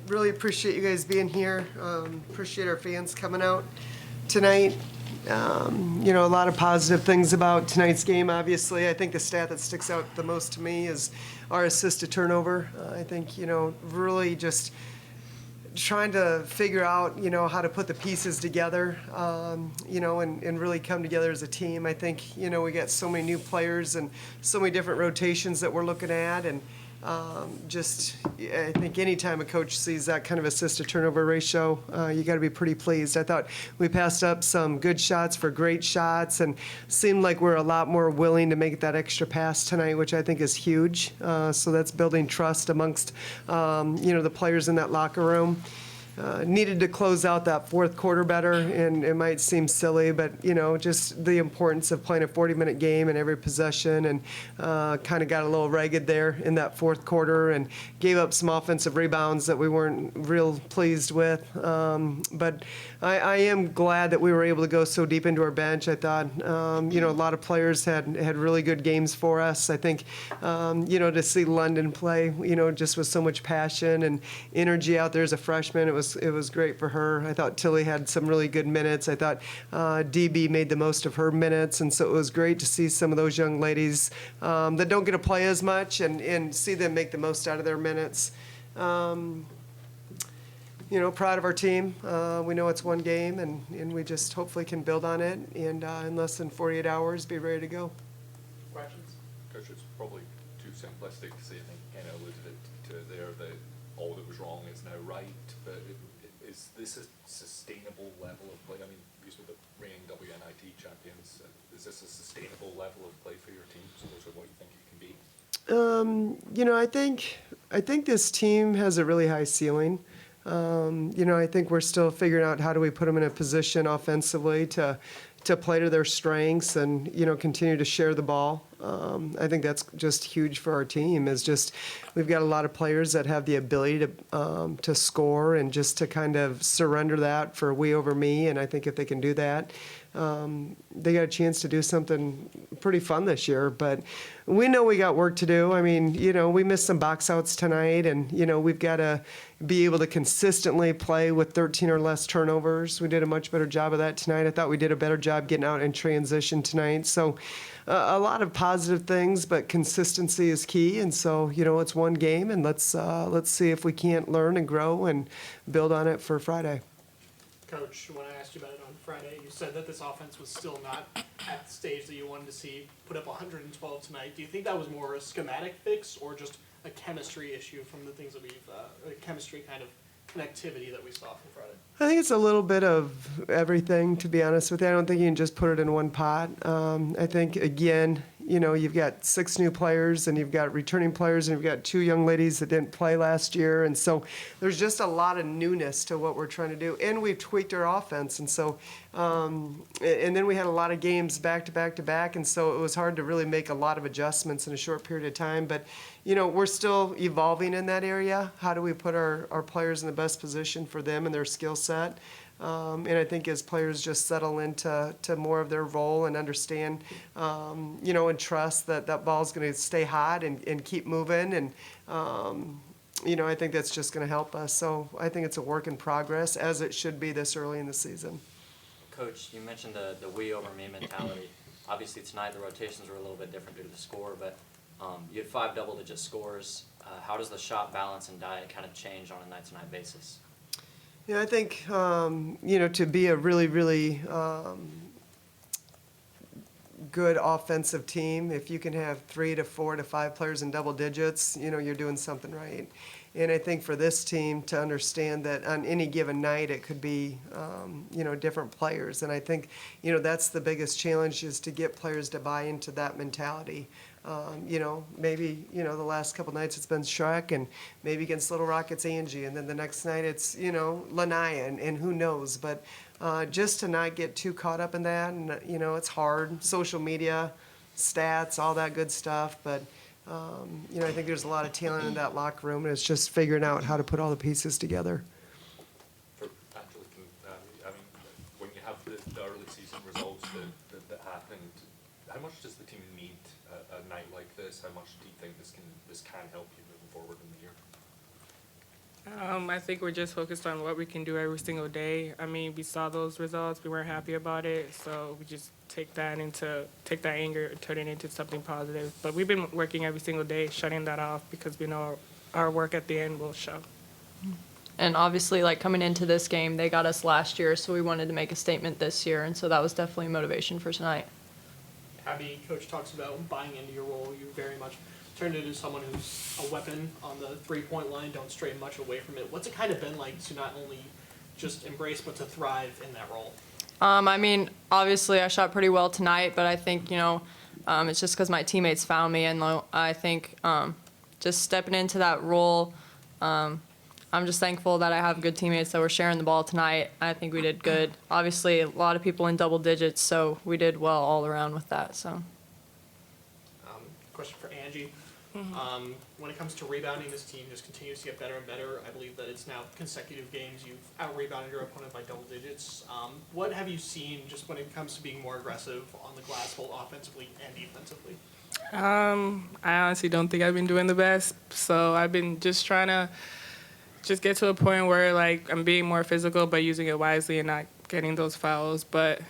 really appreciate you guys being here. Appreciate our fans coming out tonight. A lot of positive things about tonight's game, obviously. I think the stat that sticks out the most to me is our assist to turnover. I think, really just trying to figure out, how to put the pieces together, and really come together as a team. I think, we got so many new players and so many different rotations that we're looking at. And I think anytime a coach sees that kind of assist to turnover ratio, you got to be pretty pleased. I thought we passed up some good shots for great shots and seemed like we're a lot more willing to make that extra pass tonight, which I think is huge. So that's building trust amongst, the players in that locker room. Needed to close out that fourth quarter better, and it might seem silly, but just the importance of playing a 40-minute game in every possession, and kind of got a little ragged there in that fourth quarter, and gave up some offensive rebounds that we weren't real pleased with. But I am glad that we were able to go so deep into our bench. I thought a lot of players had really good games for us. I think to see London play, just with so much passion and energy out there as a freshman, it was great for her. I thought Tilly had some really good minutes. I thought DB made the most of her minutes, and so it was great to see some of those young ladies that don't get to play as much and see them make the most out of their minutes. Proud of our team. We know it's one game, and we just hopefully can build on it, and in less than 48 hours, be ready to go. Questions? Coach, it's probably too simplistic to say, I think Kenna alluded it to there, that all that was wrong is now right, but is this a sustainable level of play? I mean, these were the reigning WNIT champions. Is this a sustainable level of play for your team, similar to what you think it can be? I think this team has a really high ceiling. I think we're still figuring out how do we put them in a position offensively to play to their strengths and, continue to share the ball. I think that's just huge for our team, is just we've got a lot of players that have the ability to score and just to kind of surrender that for we over me. And I think if they can do that, they got a chance to do something pretty fun this year. But we know we got work to do. I mean, we missed some box outs tonight, and, we've got to be able to consistently play with 13 or less turnovers. We did a much better job of that tonight. I thought we did a better job getting out in transition tonight. So a lot of positive things, but consistency is key. And so, it's one game, and let's see if we can't learn and grow and build on it for Friday. Coach, when I asked you about it on Friday, you said that this offense was still not at the stage that you wanted to see put up 112 tonight. Do you think that was more a schematic fix or just a chemistry issue from the things that a chemistry kind of connectivity that we saw from Friday? I think it's a little bit of everything, to be honest with you. I don't think you can just put it in one pot. I think, again, you've got 6 new players, and you've got returning players, and you've got 2 young ladies that didn't play last year. And so there's just a lot of newness to what we're trying to do. And we've tweaked our offense. And so, and then we had a lot of games back to back to back. And so it was hard to really make a lot of adjustments in a short period of time. But, we're still evolving in that area. How do we put our players in the best position for them and their skill set? And I think as players just settle into more of their role and understand, and trust that ball's going to stay hot and keep moving. And, I think that's just going to help us. So I think it's a work in progress, as it should be this early in the season. Coach, you mentioned the we over me mentality. Obviously tonight the rotations were a little bit different due to the score, but you had 5 double-digit scores. How does the shot balance and diet kind of change on a night-to-night basis? Yeah, I think, to be a really, really good offensive team, if you can have 3 to 4 to 5 players in double digits, you're doing something right. And I think for this team to understand that on any given night it could be, different players. And I think, that's the biggest challenge, is to get players to buy into that mentality. Maybe, the last couple nights it's been Shrek, and maybe against Little Rock it's Angie, and then the next night it's, Lanaya, and who knows. But just to not get too caught up in that, and, it's hard. Social media, stats, all that good stuff. But, I think there's a lot of talent in that locker room, and it's just figuring out how to put all the pieces together. When you have the early season results that happened, how much does the team need a night like this? How much do you think this can help you moving forward in the year? I think we're just focused on what we can do every single day. I mean, we saw those results, we weren't happy about it, so we just take that anger, turn it into something positive. But we've been working every single day, shutting that off because we know our work at the end will show. And obviously, like coming into this game, they got us last year, so we wanted to make a statement this year, and so that was definitely motivation for tonight. Abby, Coach talks about buying into your role. You very much turned into someone who's a weapon on the three-point line, don't stray much away from it. What's it kind of been like to not only just embrace, but to thrive in that role? I mean, obviously, I shot pretty well tonight, but I think, it's just because my teammates found me, and I think just stepping into that role, I'm just thankful that I have good teammates that were sharing the ball tonight. I think we did good. Obviously, a lot of people in double digits, so we did well all around with that. So, Question for Angie. When it comes to rebounding, this team just continues to get better and better. I believe that it's now consecutive games you've out-rebounded your opponent by double digits. What have you seen just when it comes to being more aggressive on the glass, both offensively and defensively? I honestly don't think I've been doing the best, so I've been just trying to get to a point where like I'm being more physical but using it wisely and not getting those fouls, but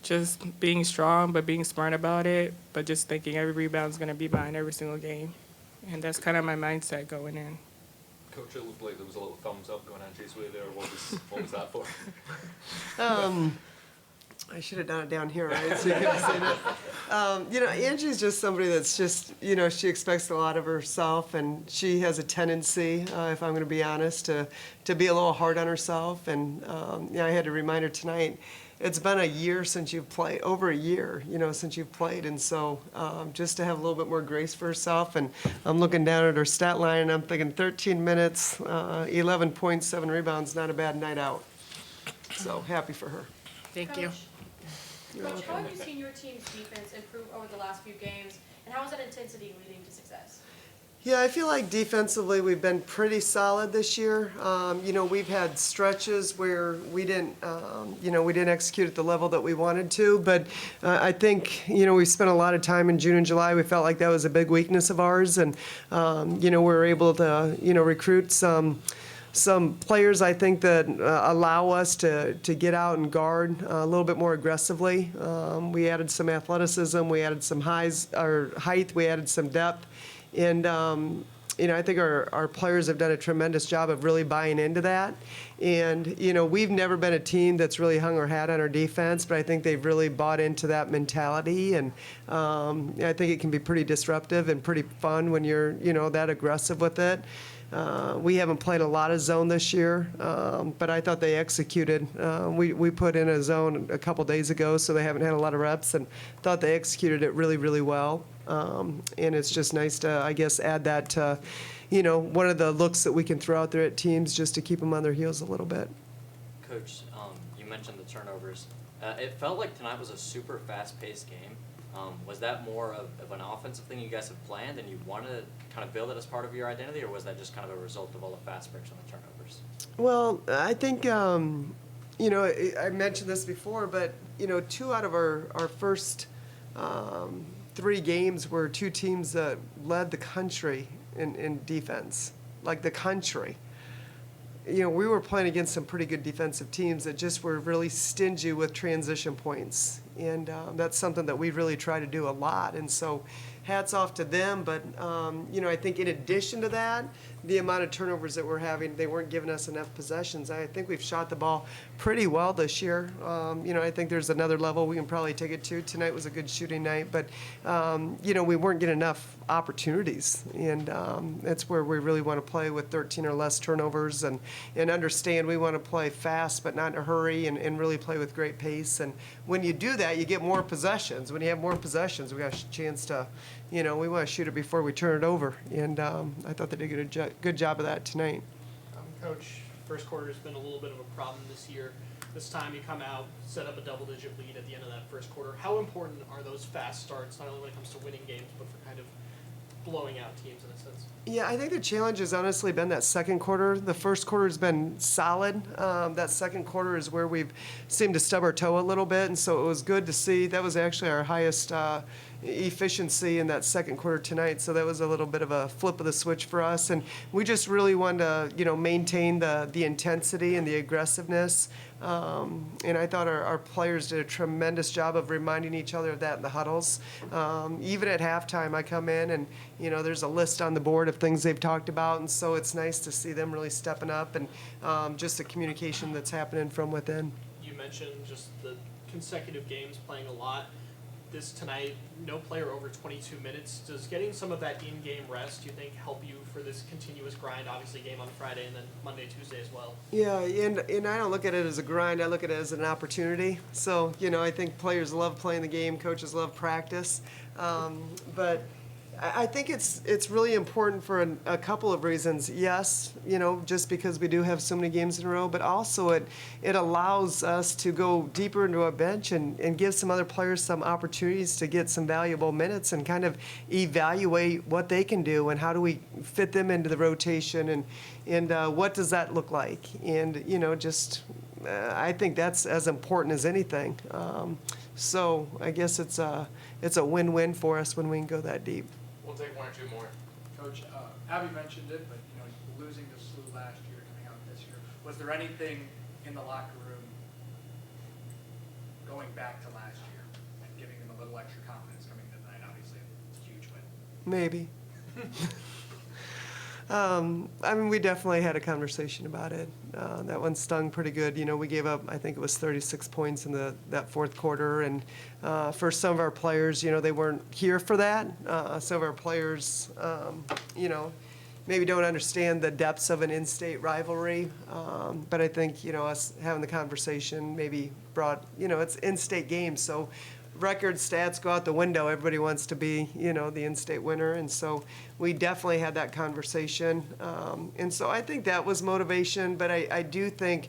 just being strong but being smart about it, but just thinking every rebound's going to be mine every single game. And that's kind of my mindset going in. Coach, it looked like there was a little thumbs up going Angie's way there. What was that for? I should have done it down here, right? So you could have seen it. Angie's just somebody that's just, she expects a lot of herself, and she has a tendency, if I'm going to be honest, to be a little hard on herself. And I had to remind her tonight, it's been a year since you've played, over a year, since you've played. And so just to have a little bit more grace for herself. And I'm looking down at her stat line, and I'm thinking 13 minutes, 11 points, 7 rebounds, not a bad night out. So happy for her. Thank you. Coach, how have you seen your team's defense improve over the last few games, and how is that intensity leading to success? Yeah, I feel like defensively we've been pretty solid this year. We've had stretches where we didn't execute at the level that we wanted to, but I think, we spent a lot of time in June and July. We felt like that was a big weakness of ours, and, we were able to, recruit some players, I think, that allow us to get out and guard a little bit more aggressively. We added some athleticism, we added some height, we added some depth. And, I think our players have done a tremendous job of really buying into that. And, we've never been a team that's really hung our hat on our defense, but I think they've really bought into that mentality. And I think it can be pretty disruptive and pretty fun when you're, that aggressive with it. We haven't played a lot of zone this year, but I thought they executed. We put in a zone a couple days ago, so they haven't had a lot of reps, and thought they executed it really, really well. And it's just nice to, I guess, add that to, one of the looks that we can throw out there at teams just to keep them on their heels a little bit. Coach, you mentioned the turnovers. It felt like tonight was a super fast-paced game. Was that more of an offensive thing you guys have planned and you wanted to kind of build it as part of your identity, or was that just kind of a result of all the fast breaks and the turnovers? Well, I think, I mentioned this before, but, 2 out of our first 3 games were 2 teams that led the country in defense, like the country. We were playing against some pretty good defensive teams that just were really stingy with transition points. And that's something that we really try to do a lot. And so hats off to them. But, I think in addition to that, the amount of turnovers that we're having, they weren't giving us enough possessions. I think we've shot the ball pretty well this year. I think there's another level we can probably take it to. Tonight was a good shooting night. But, we weren't getting enough opportunities. And that's where we really want to play with 13 or less turnovers and understand we want to play fast but not in a hurry and really play with great pace. And when you do that, you get more possessions. When you have more possessions, we got a chance to, we want to shoot it before we turn it over. And I thought they did a good job of that tonight. Coach, first quarter has been a little bit of a problem this year. This time you come out, set up a double-digit lead at the end of that first quarter. How important are those fast starts, not only when it comes to winning games, but for kind of blowing out teams in a sense? Yeah, I think the challenge has honestly been that second quarter. The first quarter has been solid. That second quarter is where we've seemed to stub our toe a little bit, and so it was good to see. That was actually our highest efficiency in that second quarter tonight. So that was a little bit of a flip of the switch for us. And we just really wanted to, maintain the intensity and the aggressiveness. And I thought our players did a tremendous job of reminding each other of that in the huddles. Even at halftime, I come in and, there's a list on the board of things they've talked about. And so it's nice to see them really stepping up and just the communication that's happening from within. You mentioned just the consecutive games playing a lot. This tonight, no player over 22 minutes. Does getting some of that in-game rest, do you think, help you for this continuous grind? Obviously, game on Friday and then Monday, Tuesday as well. Yeah, and I don't look at it as a grind. I look at it as an opportunity. So, I think players love playing the game. Coaches love practice. But I think it's really important for a couple of reasons. Yes, just because we do have so many games in a row, but also it allows us to go deeper into our bench and give some other players some opportunities to get some valuable minutes and kind of evaluate what they can do and how do we fit them into the rotation and what does that look like. And, I think that's as important as anything. So I guess it's a win-win for us when we can go that deep. We'll take one or two more. Coach, Abby mentioned it, but losing to SLU last year, coming out this year, was there anything in the locker room going back to last year and giving them a little extra confidence coming to tonight? Obviously, it's a huge win. Maybe. We definitely had a conversation about it. That one stung pretty good. We gave up, I think it was 36 points in that fourth quarter. And for some of our players, they weren't here for that. Some of our players, maybe don't understand the depths of an in-state rivalry. But I think, us having the conversation maybe brought, it's in-state games. So record stats go out the window. Everybody wants to be, the in-state winner. And so we definitely had that conversation. And so I think that was motivation. But I do think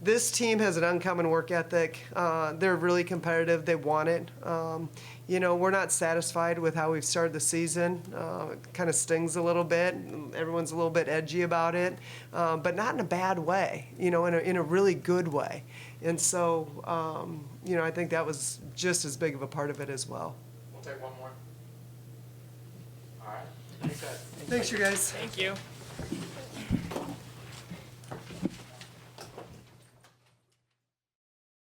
this team has an uncommon work ethic. They're really competitive. They want it. We're not satisfied with how we've started the season. It kind of stings a little bit. Everyone's a little bit edgy about it, but not in a bad way, in a really good way. And so, I think that was just as big of a part of it as well. We'll take one more. All right. Thanks, guys. Thanks, you guys. Thank you.